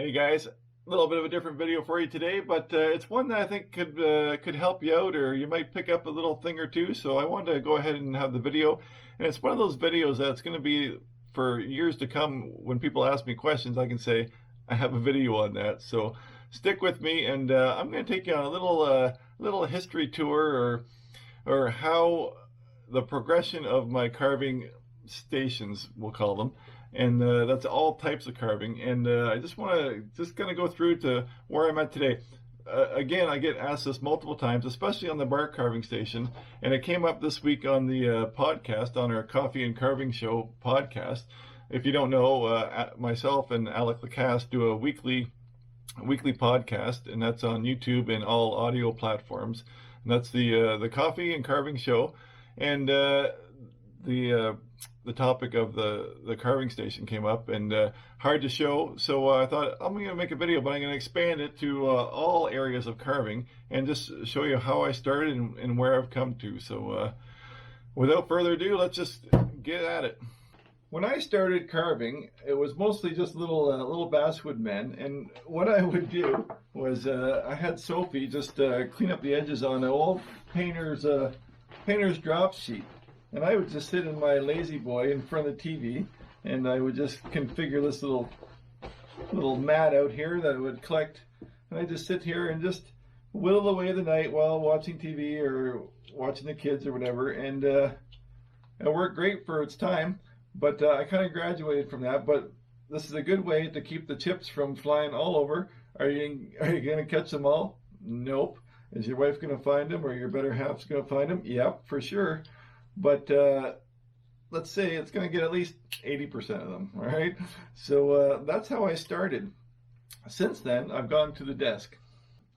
Hey guys, a little bit of a different video for you today, but it's one that I think could help you out, or you might pick up a little thing or two. So I wanted to go ahead and have the video, and it's one of those videos that's going to be for years to come. When people ask me questions, I can say I have a video on that. So stick with me, and I'm going to take you on a little history tour, or how the progression of my carving stations, we'll call them, and that's all types of carving. And I just want to kind of go through to where I'm at today. Again, I get asked this multiple times, especially on the bark carving station, and it came up this week on the podcast, on our Coffee and Carving Show podcast. If you don't know, myself and Alec Lacasse do a weekly podcast, and that's on YouTube and all audio platforms. And that's the Coffee and Carving Show, and the topic of the carving station came up, and hard to show. So I thought I'm going to make a video, but I'm going to expand it to all areas of carving and just show you how I started and where I've come to. So without further ado, let's just get at it. When I started carving, it was mostly just little basswood men, and what I would do was I had Sophie just clean up the edges on an old painter's drop sheet, and I would just sit in my lazy boy in front of the TV, and I would just configure this little mat out here that I would collect, and I just sit here and just whittle away the night while watching TV or watching the kids or whatever, and it worked great for its time. But I kind of graduated from that. But this is a good way to keep the chips from flying all over. Are you going to catch them all? Nope. Is your wife going to find them, or your better half's going to find them? Yep, for sure. But let's say it's going to get at least 80% of them. All right. So that's how I started. Since then, I've gone to the desk.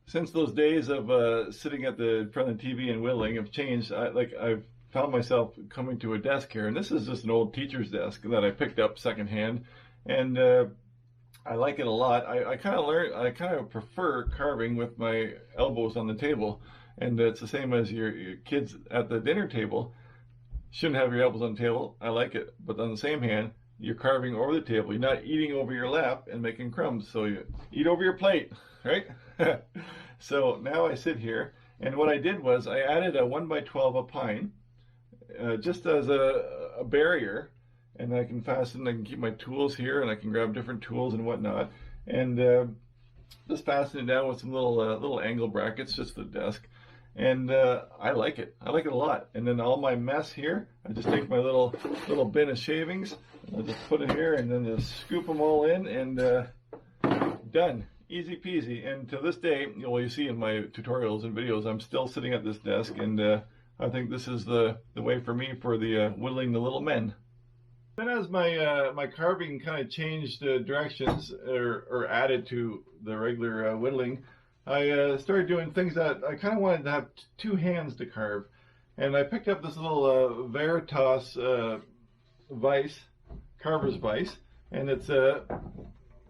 Since those days of sitting at the front of the TV and whittling have changed, I've found myself coming to a desk here, and this is just an old teacher's desk that I picked up secondhand, and I like it a lot. I kind of prefer carving with my elbows on the table, and it's the same as your kids at the dinner table. Shouldn't have your elbows on the table. I like it, but on the same hand, you're carving over the table. You're not eating over your lap and making crumbs, so you eat over your plate, right? So now I sit here, and what I did was I added a 1x12 of pine, just as a barrier, and I can keep my tools here, and I can grab different tools and whatnot, and just fasten it down with some little angle brackets, just the desk, and I like it a lot. And then all my mess here, I just take my little bin of shavings, and I just put it here, and then just scoop them all in, and done. Easy peasy. And to this day, you see in my tutorials and videos, I'm still sitting at this desk, and I think this is the way for me for the whittling the little men. Then as my carving kind of changed directions, or added to the regular whittling, I started doing things that I kind of wanted to have two hands to carve. And I picked up this little Veritas vise, carver's vise, and it's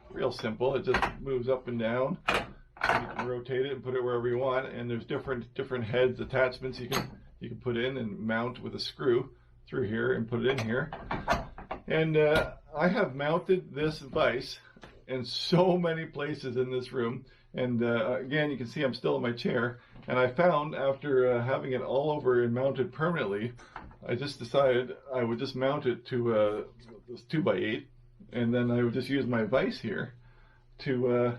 real simple. It just moves up and down. You can rotate it and put it wherever you want, and there's different heads, attachments you can put in and mount with a screw through here and put it in here. And I have mounted this vise in so many places in this room. And again, you can see I'm still in my chair. And I found, after having it all over and mounted permanently, I just decided I would just mount it to this 2x8, and then I would just use my vise here to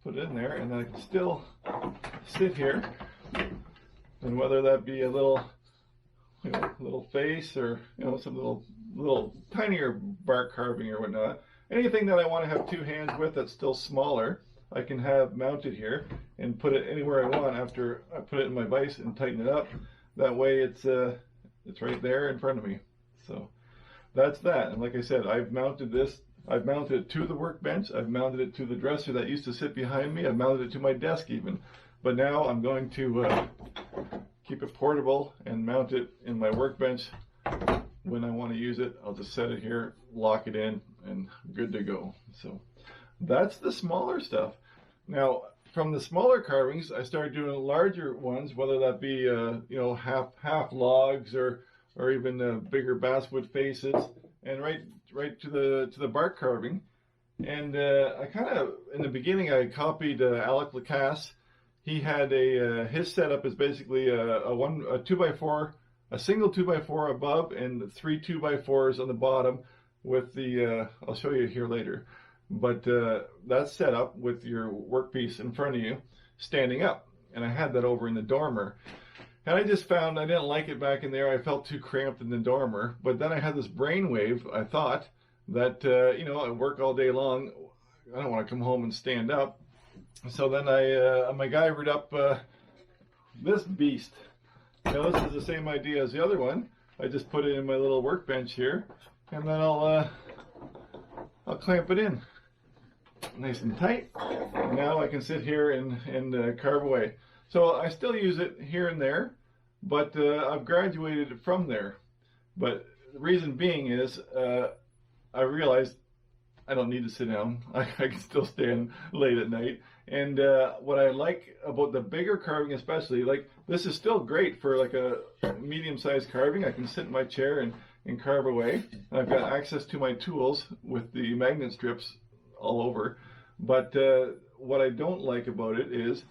put it in there, and I can still sit here. And whether that be a little face, or some little tinier bark carving or whatnot, anything that I want to have two hands with that's still smaller, I can have mounted here and put it anywhere I want after I put it in my vise and tighten it up. That way it's right there in front of me. So that's that. And like I said, I've mounted this. I've mounted it to the workbench. I've mounted it to the dresser that used to sit behind me. I've mounted it to my desk even. But now I'm going to keep it portable and mount it in my workbench. When I want to use it, I'll just set it here, lock it in, and good to go. So that's the smaller stuff. Now, from the smaller carvings, I started doing larger ones, whether that be half logs, or even bigger basswood faces, and right to the bark carving. And I kind of, in the beginning, I copied Alec Lacasse. He had his setup is basically a 2x4, a single 2x4 above, and three 2x4s on the bottom with the, I'll show you here later. But that's set up with your workpiece in front of you, standing up. And I had that over in the dormer. And I just found I didn't like it back in there. I felt too cramped in the dormer. But then I had this brainwave, I thought, that, you know, I work all day long. I don't want to come home and stand up. So then I MacGyvered up this beast. Now this is the same idea as the other one. I just put it in my little workbench here, and then I'll clamp it in nice and tight. Now I can sit here and carve away. So I still use it here and there, but I've graduated from there. But the reason being is I realized I don't need to sit down. I can still stand late at night. And what I like about the bigger carving especially, like this is still great for like a medium-sized carving. I can sit in my chair and carve away. I've got access to my tools with the magnet strips all over. But what I don't like about it is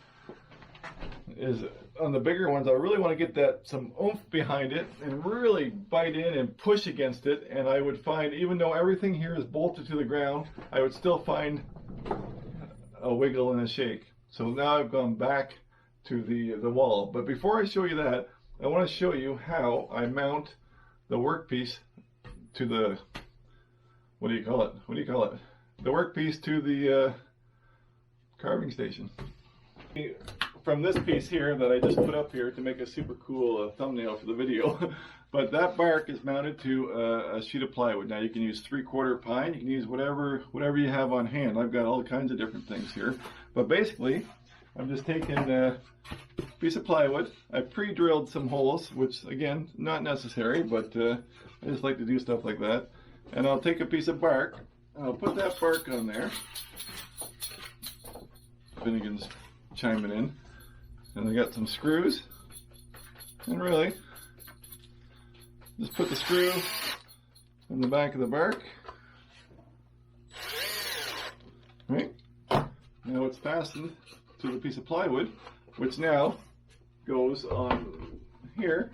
on the bigger ones, I really want to get that some oomph behind it and really bite in and push against it. And I would find, even though everything here is bolted to the ground, I would still find a wiggle and a shake. So now I've gone back to the wall. But before I show you that, I want to show you how I mount the workpiece to the, what do you call it? What do you call it? The workpiece to the carving station. From this piece here that I just put up here to make a super cool thumbnail for the video, but that bark is mounted to a sheet of plywood. Now you can use 3/4 pine, you can use whatever you have on hand. I've got all kinds of different things here, but basically I'm just taking a piece of plywood. I pre-drilled some holes, which again, not necessary, but I just like to do stuff like that. And I'll take a piece of bark, and I'll put that bark on there. Finnegan's chiming in. And I got some screws, and really, just put the screw in the back of the bark. Right, now it's fastened to the piece of plywood, which now goes on here.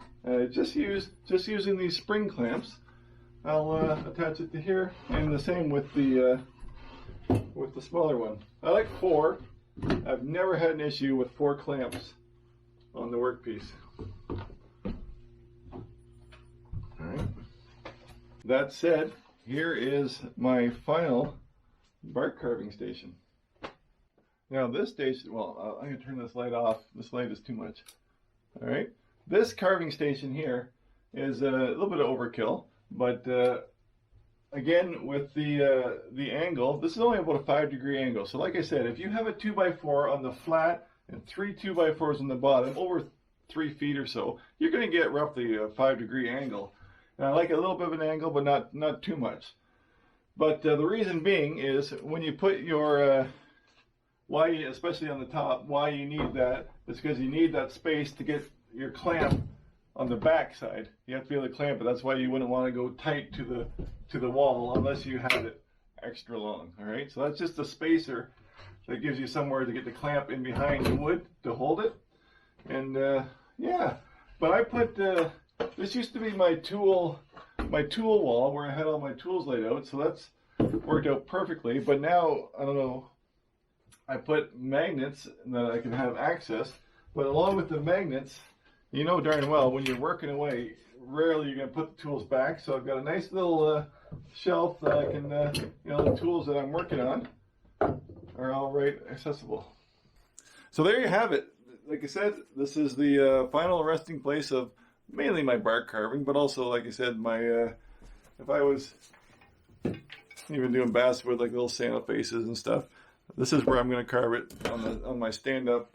Just using these spring clamps, I'll attach it to here, and the same with the smaller one. I like 4. I've never had an issue with 4 clamps on the workpiece. Alright. That said, here is my final bark carving station. Now this station, well, I'm going to turn this light off. This light is too much. Alright. This carving station here is a little bit of overkill, but again, with the angle, this is only about a 5-degree angle. So like I said, if you have a 2x4 on the flat and 3 2x4s on the bottom, over 3 feet or so, you're going to get roughly a 5-degree angle. And I like a little bit of an angle, but not too much. But the reason being is when you put your, especially on the top, why you need that is because you need that space to get your clamp on the back side. You have to be able to clamp it. That's why you wouldn't want to go tight to the wall unless you have it extra long. All right, so that's just a spacer that gives you somewhere to get the clamp in behind the wood to hold it. And yeah, but I put this used to be my tool wall where I had all my tools laid out, so that's worked out perfectly. But now I don't know, I put magnets that I can have access, but along with the magnets, you know darn well when you're working away, rarely you're going to put the tools back. So I've got a nice little shelf that I can, you know, the tools that I'm working on are all right accessible. So there you have it. Like I said, this is the final resting place of mainly my bark carving, but also, like I said, my if I was even doing basswood, like little Santa faces and stuff, this is where I'm going to carve it on my stand-up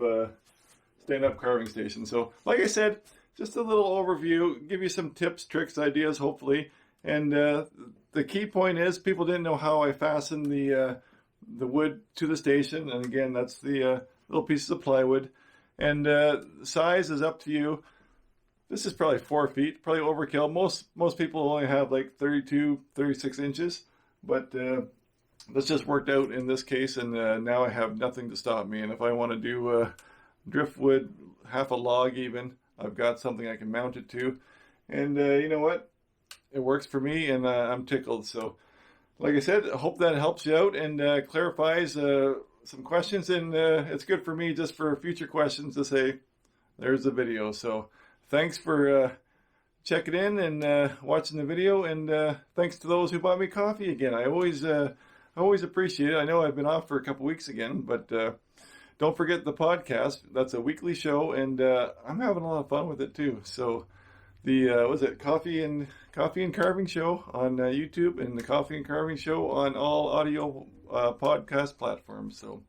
carving station. So, like I said, just a little overview, give you some tips, tricks, ideas, hopefully. And the key point is people didn't know how I fastened the wood to the station. And again, that's the little pieces of plywood. And size is up to you. This is probably 4 feet, probably overkill. Most people only have like 32, 36 inches. But this just worked out in this case, and now I have nothing to stop me. And if I want to do driftwood, half a log even, I've got something I can mount it to. And you know what? It works for me, and I'm tickled. So, like I said, I hope that helps you out and clarifies some questions. And it's good for me just for future questions to say, there's the video. So, thanks for checking in and watching the video. And thanks to those who bought me coffee again. I always appreciate it. I know I've been off for a couple weeks again, but don't forget the podcast. That's a weekly show, and I'm having a lot of fun with it too. So the was it Coffee and Carving Show on YouTube, and the Coffee and Carving Show on all audio podcast platforms. So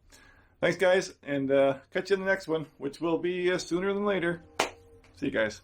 thanks, guys, and catch you in the next one, which will be sooner than later. See you guys.